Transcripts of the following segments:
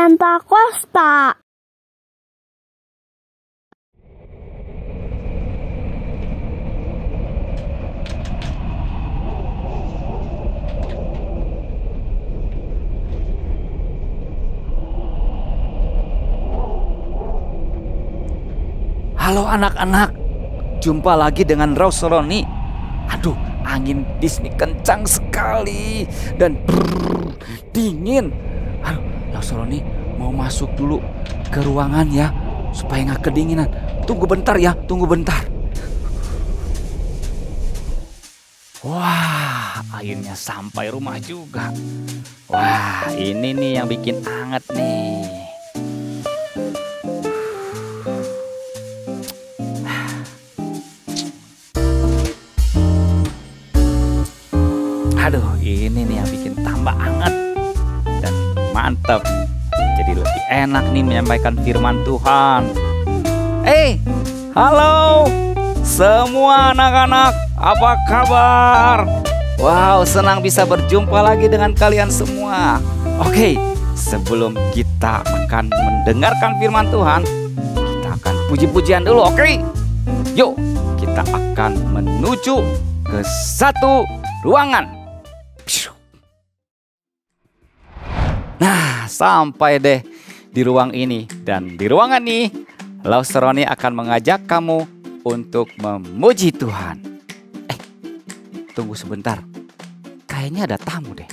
Pentakosta. Halo anak-anak, jumpa lagi dengan Rauseroni. Aduh, angin di sini kencang sekali dan dingin. Aduh, Rauseroni mau masuk dulu ke ruangan ya, supaya nggak kedinginan. Tunggu bentar ya, tunggu bentar. Wah, akhirnya sampai rumah juga. Wah, ini nih yang bikin anget nih. Aduh, ini nih yang bikin tambah hangat dan mantap. Jadi lebih enak nih menyampaikan firman Tuhan. Halo semua anak-anak, apa kabar? Wow, senang bisa berjumpa lagi dengan kalian semua. Oke, sebelum kita akan mendengarkan firman Tuhan, kita akan puji-pujian dulu, oke? Yuk, kita akan menuju ke satu ruangan. Nah, sampai deh di ruang ini. Dan di ruangan ini, Rauseroni akan mengajak kamu untuk memuji Tuhan. Tunggu sebentar. Kayaknya ada tamu deh.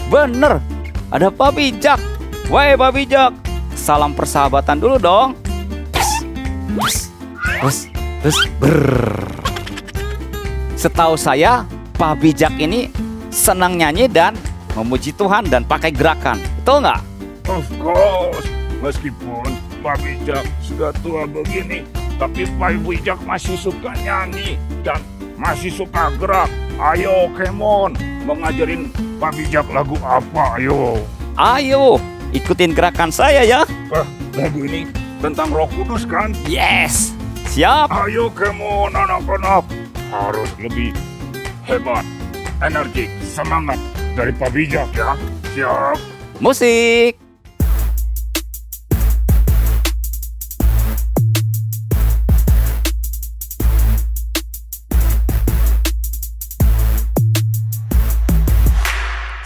Bener. Ada Pak Bijak. Woi Pak Bijak, salam persahabatan dulu dong. Setahu saya, Pak Bijak ini senang nyanyi dan memuji Tuhan dan pakai gerakan, betul nggak? Of course, meskipun Pak Bijak sudah tua begini, tapi Pak Bijak masih suka nyanyi dan masih suka gerak. Ayo, Kemon, mengajarin Pak Bijak lagu apa, ayo. Ayo, ikutin gerakan saya ya. Lagu ini tentang Roh Kudus kan? Yes, siap. Ayo, Kemon, anak-anak, harus lebih hebat, energik, semangat dari Pak Bijak ya. Siap. Musik.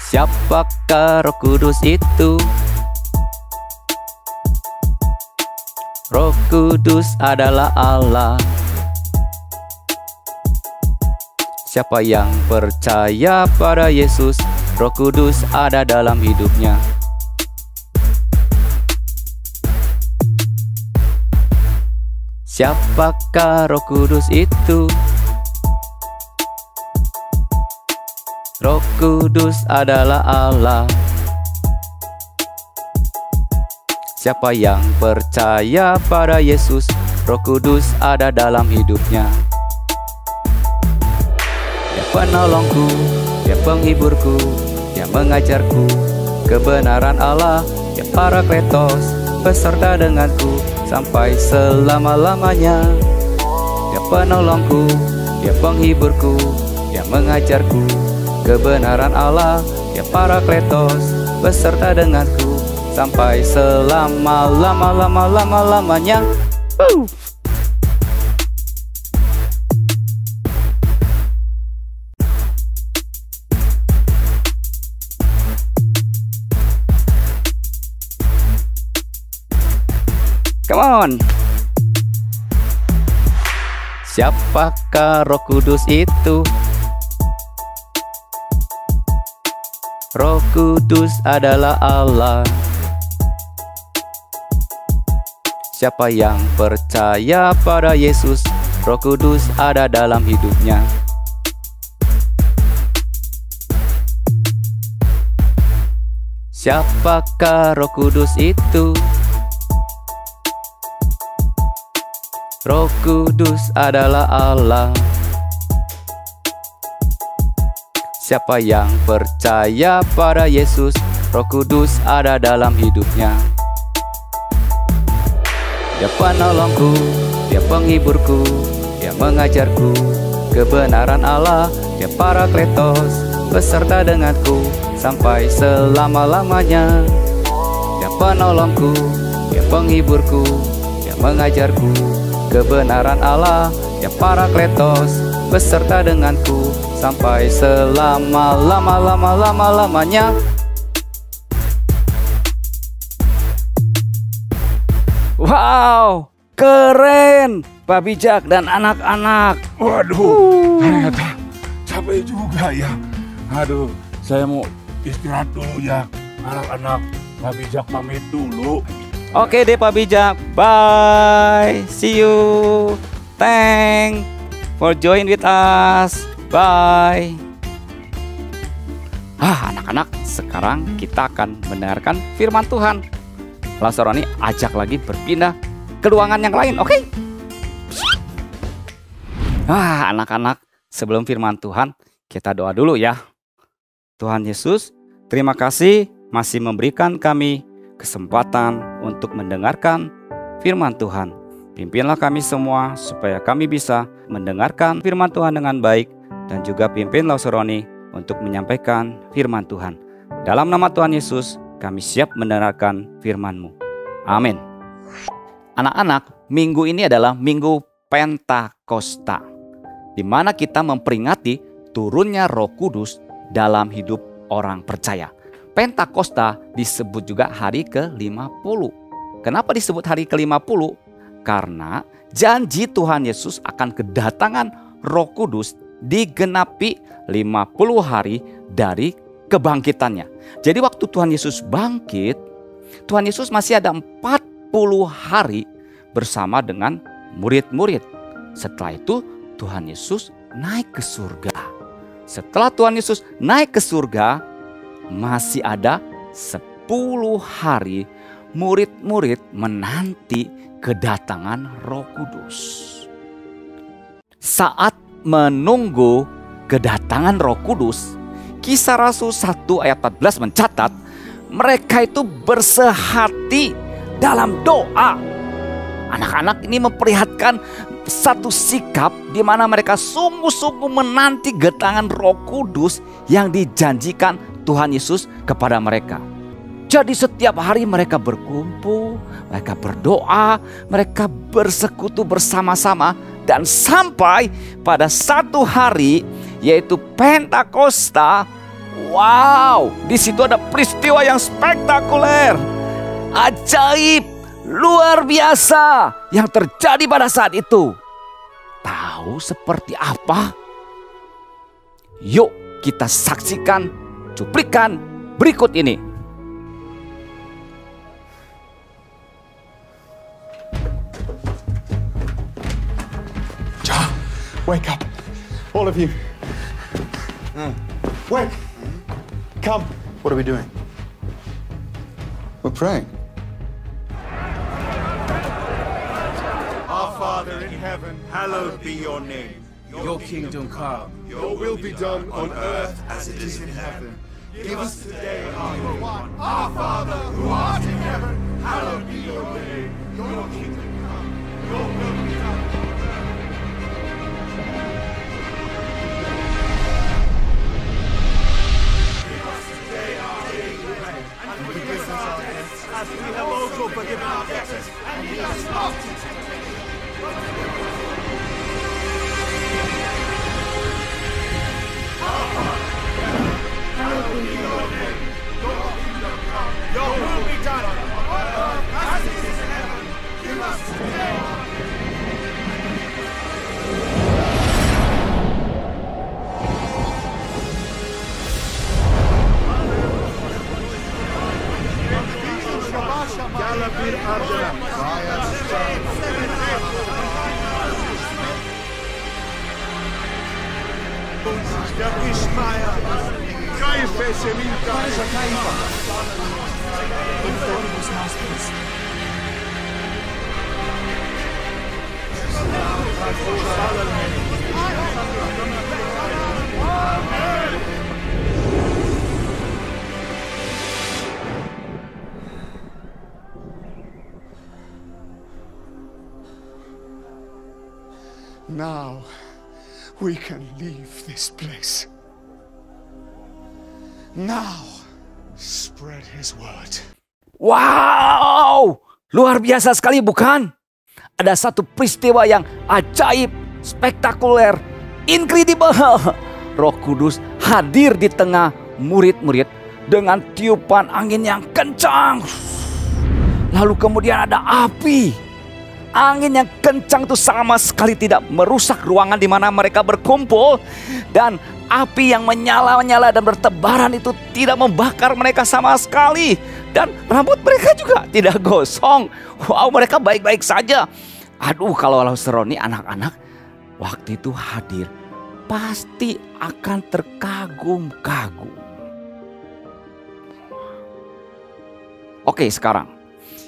Siapakah Roh Kudus itu? Roh Kudus adalah Allah. Siapa yang percaya pada Yesus, Roh Kudus ada dalam hidupnya. Siapakah Roh Kudus itu? Roh Kudus adalah Allah. Siapa yang percaya pada Yesus, Roh Kudus ada dalam hidupnya. Dia penolongku, Dia penghiburku, Dia mengajarku kebenaran Allah. Dia Parakletos, beserta denganku sampai selama-lamanya. Dia penolongku, Dia penghiburku, Dia mengajarku kebenaran Allah. Dia Parakletos, beserta denganku sampai selama-lamanya. Come on. Siapakah Roh Kudus itu? Roh Kudus adalah Allah. Siapa yang percaya pada Yesus, Roh Kudus ada dalam hidupnya. Siapakah Roh Kudus itu? Roh Kudus adalah Allah. Siapa yang percaya pada Yesus, Roh Kudus ada dalam hidupnya. Dia penolongku, Dia penghiburku, Dia mengajarku kebenaran Allah. Dia Parakletos, beserta denganku sampai selama-lamanya. Dia penolongku, Dia penghiburku, Dia mengajarku kebenaran Allah. Dia Parakletos beserta denganku sampai selama-lama-lama-lama-lamanya. Wow, keren Pak Bijak dan anak-anak. Waduh, ternyata capek juga ya. Aduh, saya mau istirahat dulu ya. Anak-anak, Pak Bijak pamit dulu. Oke deh Pak Bijak, bye. See you. Thanks for join with us. Bye. Anak-anak, sekarang kita akan mendengarkan firman Tuhan. Lasoroni ajak lagi berpindah ke ruangan yang lain, oke? Anak-anak, sebelum firman Tuhan, kita doa dulu ya. Tuhan Yesus, terima kasih masih memberikan kami kesempatan untuk mendengarkan firman Tuhan. Pimpinlah kami semua supaya kami bisa mendengarkan firman Tuhan dengan baik, dan juga pimpin Lasoroni untuk menyampaikan firman Tuhan. Dalam nama Tuhan Yesus, kami siap mendengarkan firman-Mu. Amin. Anak-anak, minggu ini adalah Minggu Pentakosta, di mana kita memperingati turunnya Roh Kudus dalam hidup orang percaya. Pentakosta disebut juga hari ke-50. Kenapa disebut hari ke-50? Karena janji Tuhan Yesus akan kedatangan Roh Kudus digenapi 50 hari dari kebangkitannya. Jadi waktu Tuhan Yesus bangkit, Tuhan Yesus masih ada 40 hari bersama dengan murid-murid. Setelah itu Tuhan Yesus naik ke surga. Setelah Tuhan Yesus naik ke surga, masih ada 10 hari murid-murid menanti kedatangan Roh Kudus. Saat menunggu kedatangan Roh Kudus, Kisah Rasul 1 ayat 14 mencatat, mereka itu bersehati dalam doa. Anak-anak ini memperlihatkan satu sikap di mana mereka sungguh-sungguh menanti kedatangan Roh Kudus yang dijanjikan Tuhan Yesus kepada mereka. Jadi setiap hari mereka berkumpul, mereka berdoa, mereka bersekutu bersama-sama, dan sampai pada satu hari yaitu Pentakosta. Wow, di situ ada peristiwa yang spektakuler, ajaib, luar biasa yang terjadi pada saat itu. Tahu seperti apa? Yuk kita saksikan cuplikan berikut ini. Wake up, all of you. Wake, come. What are we doing? We're praying. Our Father in heaven, hallowed be your name. Your kingdom come. Your will be done on earth as it is in heaven. Give us today our Our one. Our Father who art in heaven, hallowed be your name. Your kingdom come. Your will be done. As we have also forgiven our debtors, and lead us not into temptation. Hallowed be your name. Your kingdom come. Your will be done on earth as it is in heaven. Give us today. Galabir Arjuna. Ishmael. Caife Seminta. Now we can leave this place. Now spread his word. Wow, luar biasa sekali bukan? Ada satu peristiwa yang ajaib, spektakuler, incredible. Roh Kudus hadir di tengah murid-murid dengan tiupan angin yang kencang. Lalu kemudian ada api. Angin yang kencang itu sama sekali tidak merusak ruangan di mana mereka berkumpul. Dan api yang menyala-nyala dan bertebaran itu tidak membakar mereka sama sekali. Dan rambut mereka juga tidak gosong. Wow, mereka baik-baik saja. Aduh, kalau Lauseroni anak-anak waktu itu hadir, pasti akan terkagum-kagum. Oke, sekarang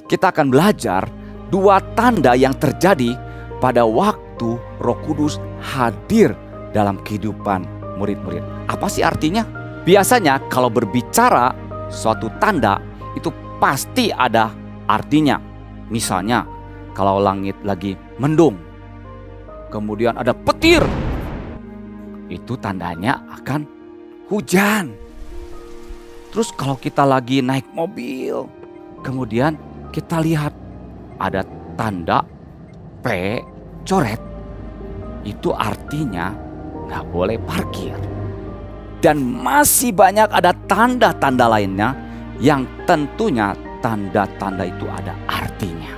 kita akan belajar 2 tanda yang terjadi pada waktu Roh Kudus hadir dalam kehidupan murid-murid. Apa sih artinya? Biasanya kalau berbicara suatu tanda itu pasti ada artinya. Misalnya kalau langit lagi mendung, kemudian ada petir, itu tandanya akan hujan. Terus kalau kita lagi naik mobil, kemudian kita lihat ada tanda P coret, itu artinya nggak boleh parkir. Dan masih banyak ada tanda-tanda lainnya yang tentunya tanda-tanda itu ada artinya.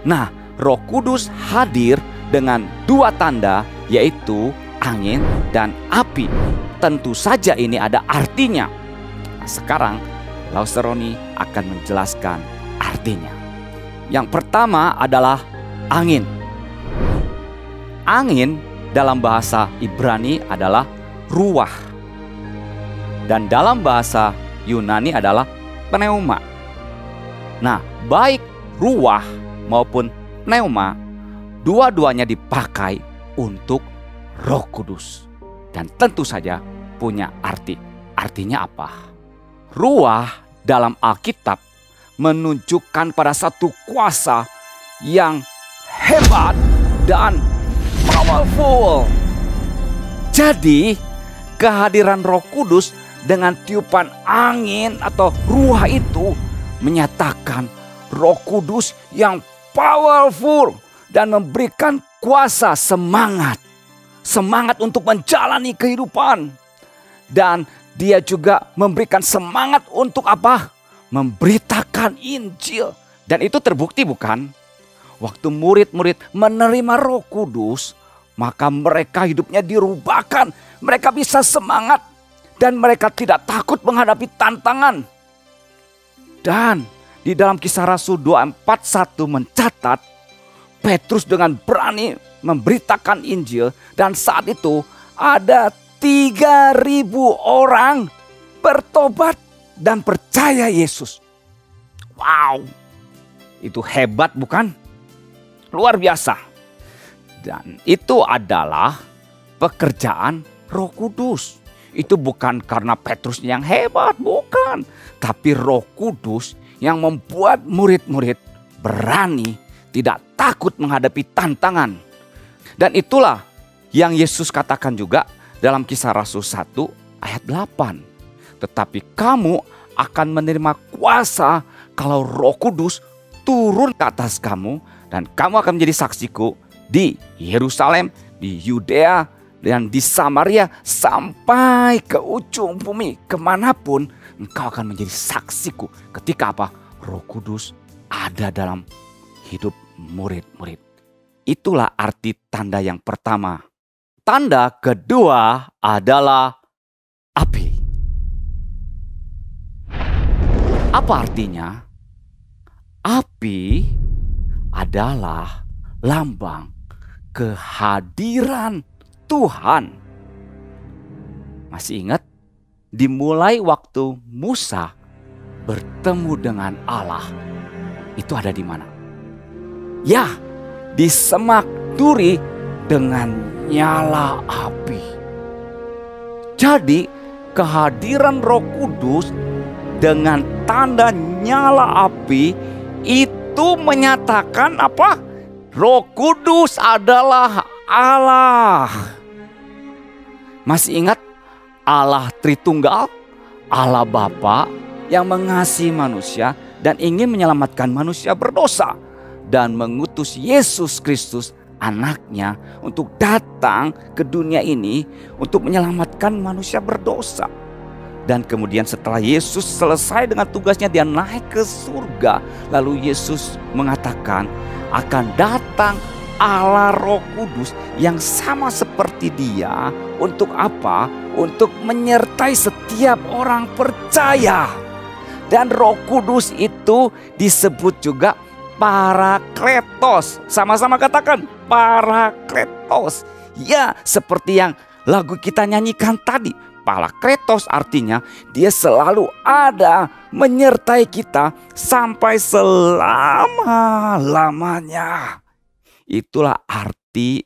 Nah, Roh Kudus hadir dengan 2 tanda, yaitu angin dan api. Tentu saja ini ada artinya. Nah, sekarang Lauseroni akan menjelaskan artinya. Yang pertama adalah angin. Angin dalam bahasa Ibrani adalah ruah. Dan dalam bahasa Yunani adalah pneuma. Nah, baik ruah maupun pneuma, dua-duanya dipakai untuk Roh Kudus. Dan tentu saja punya arti. Artinya apa? Ruah dalam Alkitab menunjukkan pada satu kuasa yang hebat dan powerful. Jadi, kehadiran Roh Kudus dengan tiupan angin atau ruah itu menyatakan Roh Kudus yang powerful dan memberikan kuasa, semangat untuk menjalani kehidupan. Dan dia juga memberikan semangat untuk apa? Memberitakan Injil. Dan itu terbukti bukan? Waktu murid-murid menerima Roh Kudus, maka mereka hidupnya dirubahkan. Mereka bisa semangat dan mereka tidak takut menghadapi tantangan. Dan di dalam Kisah Rasul 2:41 mencatat Petrus dengan berani memberitakan Injil, dan saat itu ada 3.000 orang bertobat dan percaya Yesus. Wow, itu hebat bukan? Luar biasa. Dan itu adalah pekerjaan Roh Kudus. Itu bukan karena Petrusnya yang hebat, bukan. Tapi Roh Kudus yang membuat murid-murid berani, tidak takut menghadapi tantangan. Dan itulah yang Yesus katakan juga dalam Kisah Rasul 1 ayat 8. Tetapi kamu akan menerima kuasa kalau Roh Kudus turun ke atas kamu, dan kamu akan menjadi saksiku di Yerusalem, di Yudea, dan di Samaria sampai ke ujung bumi. Kemanapun engkau akan menjadi saksiku. Ketika apa? Roh Kudus ada dalam hidup murid-murid. Itulah arti tanda yang pertama. Tanda kedua adalah api. Apa artinya? Api adalah lambang kehadiran Tuhan. Masih ingat? Dimulai waktu Musa bertemu dengan Allah. Itu ada di mana? Ya, di semak duri dengan nyala api. Jadi kehadiran Roh Kudus dengan tanda nyala api itu menyatakan apa? Roh Kudus adalah Allah. Masih ingat Allah Tritunggal? Allah Bapa, yang mengasihi manusia dan ingin menyelamatkan manusia berdosa, dan mengutus Yesus Kristus anaknya untuk datang ke dunia ini untuk menyelamatkan manusia berdosa. Dan kemudian setelah Yesus selesai dengan tugasnya, dia naik ke surga. Lalu Yesus mengatakan akan datang Allah Roh Kudus yang sama seperti dia. Untuk apa? Untuk menyertai setiap orang percaya. Dan Roh Kudus itu disebut juga Parakletos. Sama-sama katakan Parakletos. Ya, seperti yang lagu kita nyanyikan tadi. Parakletos artinya dia selalu ada menyertai kita sampai selama-lamanya. Itulah arti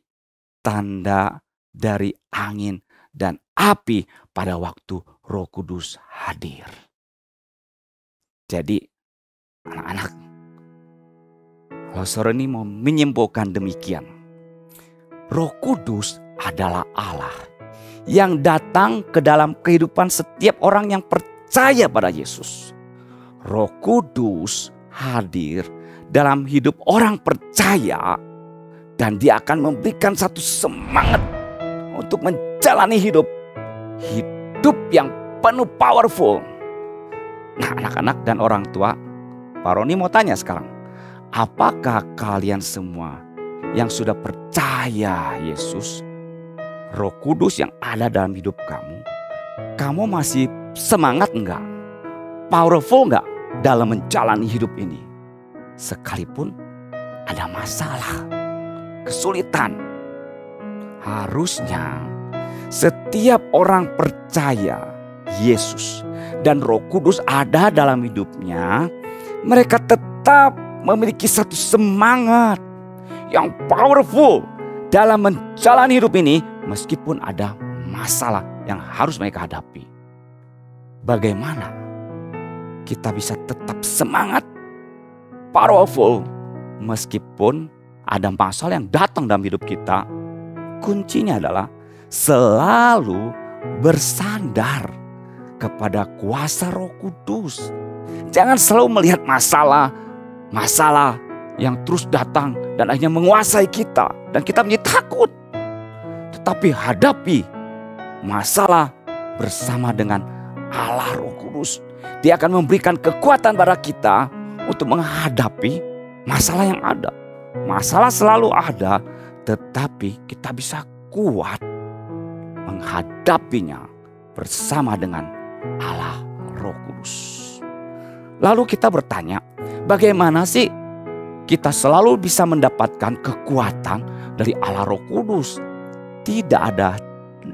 tanda dari angin dan api pada waktu Roh Kudus hadir. Jadi anak-anak, kalau sore ini mau menyimpulkan demikian. Roh Kudus adalah Allah yang datang ke dalam kehidupan setiap orang yang percaya pada Yesus. Roh Kudus hadir dalam hidup orang percaya dan dia akan memberikan satu semangat untuk menjalani hidup yang penuh powerful. Nah, anak-anak dan orang tua, Pak Roni mau tanya sekarang, apakah kalian semua yang sudah percaya Yesus, Roh Kudus yang ada dalam hidup kamu masih semangat enggak? Powerful enggak dalam menjalani hidup ini? Sekalipun ada masalah, kesulitan. Harusnya setiap orang percaya Yesus dan Roh Kudus ada dalam hidupnya, mereka tetap memiliki satu semangat yang powerful dalam menjalani hidup ini meskipun ada masalah yang harus mereka hadapi. Bagaimana kita bisa tetap semangat, powerful meskipun ada masalah yang datang dalam hidup kita? Kuncinya adalah selalu bersandar kepada kuasa Roh Kudus. Jangan selalu melihat masalah yang terus datang dan akhirnya menguasai kita dan kita menjadi takut. Tetapi hadapi masalah bersama dengan Allah Roh Kudus. Dia akan memberikan kekuatan pada kita untuk menghadapi masalah yang ada. Masalah selalu ada, tetapi kita bisa kuat menghadapinya bersama dengan Allah Roh Kudus. Lalu kita bertanya, bagaimana sih kita selalu bisa mendapatkan kekuatan dari Allah Roh Kudus? Tidak ada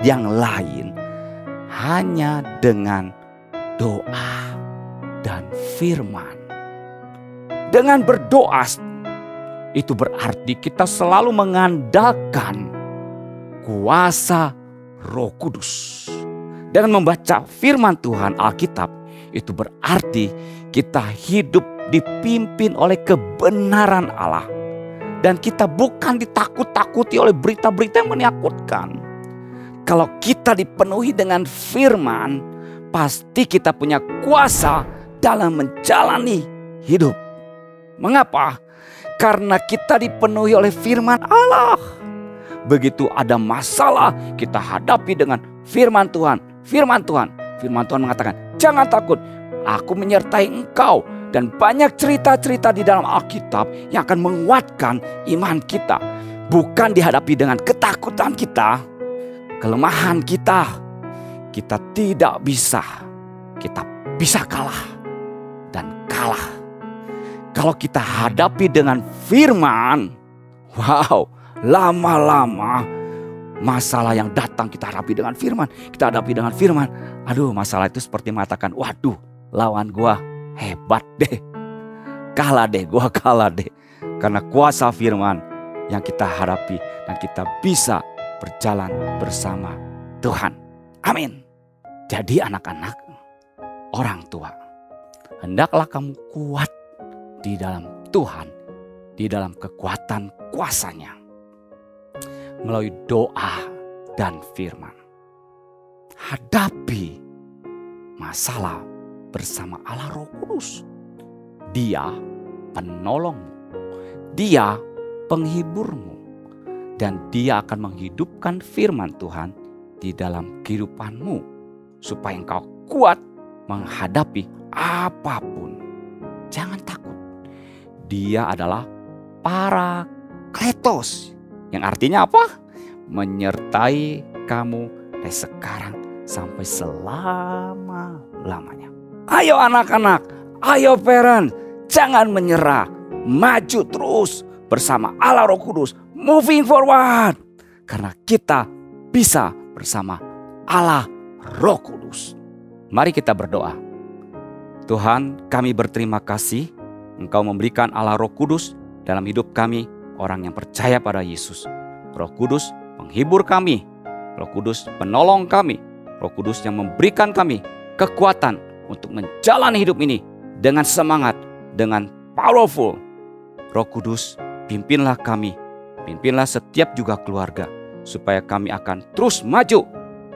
yang lain, hanya dengan doa dan firman. Dengan berdoa itu berarti kita selalu mengandalkan kuasa Roh Kudus. Dengan membaca firman Tuhan Alkitab, itu berarti kita hidup dipimpin oleh kebenaran Allah. Dan kita bukan ditakut-takuti oleh berita-berita yang menakutkan. Kalau kita dipenuhi dengan firman, pasti kita punya kuasa dalam menjalani hidup. Mengapa? Karena kita dipenuhi oleh firman Allah. Begitu ada masalah, kita hadapi dengan firman Tuhan. Firman Tuhan mengatakan, jangan takut, aku menyertai engkau. Dan banyak cerita-cerita di dalam Alkitab yang akan menguatkan iman kita. Bukan dihadapi dengan ketakutan kita, kelemahan kita. Kita tidak bisa. Kita bisa kalah dan kalah. Kalau kita hadapi dengan firman, wow, lama-lama masalah yang datang kita hadapi dengan firman. Kita hadapi dengan firman. Aduh, masalah itu seperti mengatakan, waduh, lawan gua hebat deh. Gua kalah deh. Karena kuasa firman yang kita hadapi dan kita bisa berjalan bersama Tuhan. Amin. Jadi anak-anak, orang tua, hendaklah kamu kuat di dalam Tuhan, di dalam kekuatan kuasanya. Melalui doa dan firman. Hadapi masalah bersama Allah Roh Kudus. Dia penolongmu, Dia penghiburmu, dan Dia akan menghidupkan firman Tuhan di dalam kehidupanmu supaya engkau kuat menghadapi apapun. Jangan takut. Dia adalah Parakletos, yang artinya apa? Menyertai kamu dari sekarang sampai selama-lamanya. Ayo anak-anak, ayo parent, jangan menyerah. Maju terus bersama Allah Roh Kudus. Moving forward. Karena kita bisa bersama Allah Roh Kudus. Mari kita berdoa. Tuhan, kami berterima kasih Engkau memberikan Allah Roh Kudus dalam hidup kami, orang yang percaya pada Yesus. Roh Kudus menghibur kami. Roh Kudus penolong kami. Roh Kudus yang memberikan kami kekuatan untuk menjalani hidup ini dengan semangat, dengan powerful. Roh Kudus, pimpinlah kami. Pimpinlah setiap juga keluarga. Supaya kami akan terus maju,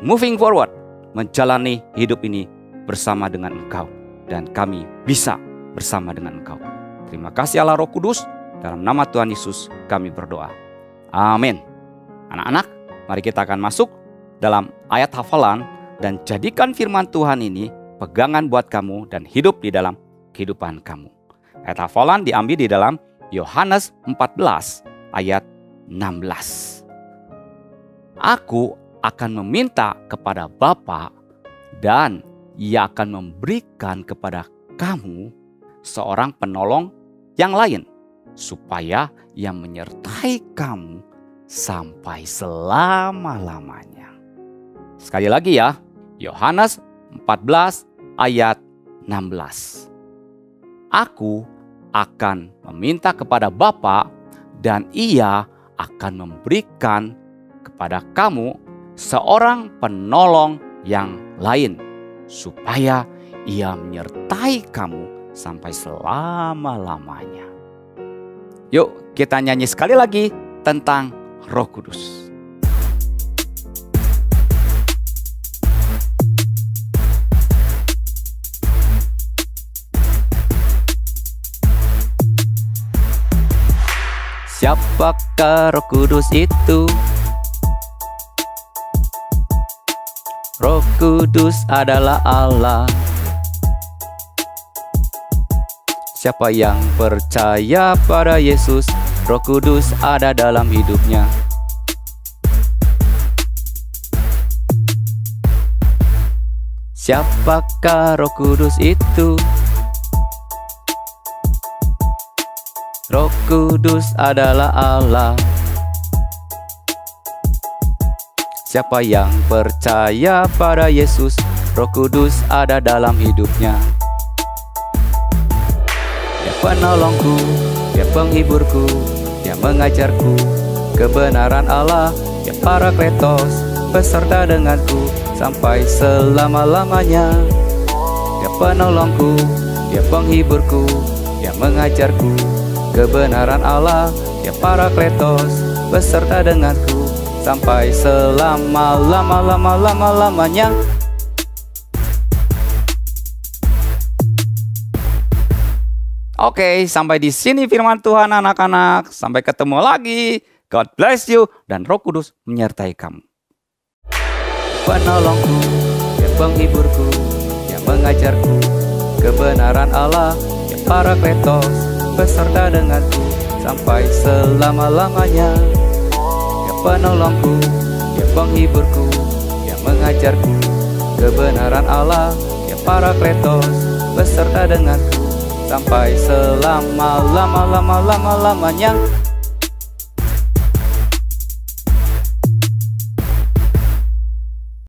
moving forward, menjalani hidup ini bersama dengan Engkau. Dan kami bisa bersama dengan Engkau. Terima kasih Allah Roh Kudus. Dalam nama Tuhan Yesus kami berdoa. Amin. Anak-anak, mari kita akan masuk dalam ayat hafalan dan jadikan firman Tuhan ini pegangan buat kamu dan hidup di dalam kehidupan kamu. Ayat hafalan diambil di dalam Yohanes 14 ayat 16. Aku akan meminta kepada Bapa dan Ia akan memberikan kepada kamu seorang penolong yang lain, supaya Ia menyertai kamu sampai selama-lamanya. Sekali lagi ya, Yohanes 14 ayat 16. Aku akan meminta kepada Bapa dan Ia akan memberikan kepada kamu seorang penolong yang lain, supaya Ia menyertai kamu sampai selama-lamanya. Yuk kita nyanyi sekali lagi tentang Roh Kudus. Siapakah Roh Kudus itu? Roh Kudus adalah Allah. Siapa yang percaya pada Yesus, Roh Kudus ada dalam hidupnya. Siapakah Roh Kudus itu? Roh Kudus adalah Allah. Siapa yang percaya pada Yesus, Roh Kudus ada dalam hidupnya. Dia penolongku, Dia penghiburku, Dia mengajarku kebenaran Allah. Dia Parakletos, beserta denganku sampai selama-lamanya. Dia penolongku, Dia penghiburku, Dia mengajarku kebenaran Allah. Dia Parakletos, beserta denganku sampai selama-lamanya. Oke, sampai di sini firman Tuhan anak-anak. Sampai ketemu lagi. God bless you dan Roh Kudus menyertai kamu. Penolongku, Dia penghiburku, Dia mengajarku kebenaran Allah. Dia Parakletos, beserta denganku sampai selama-lamanya. Penolongku, Dia penghiburku, Dia mengajarku kebenaran Allah. Dia Parakletos, beserta denganku sampai selama-lamanya.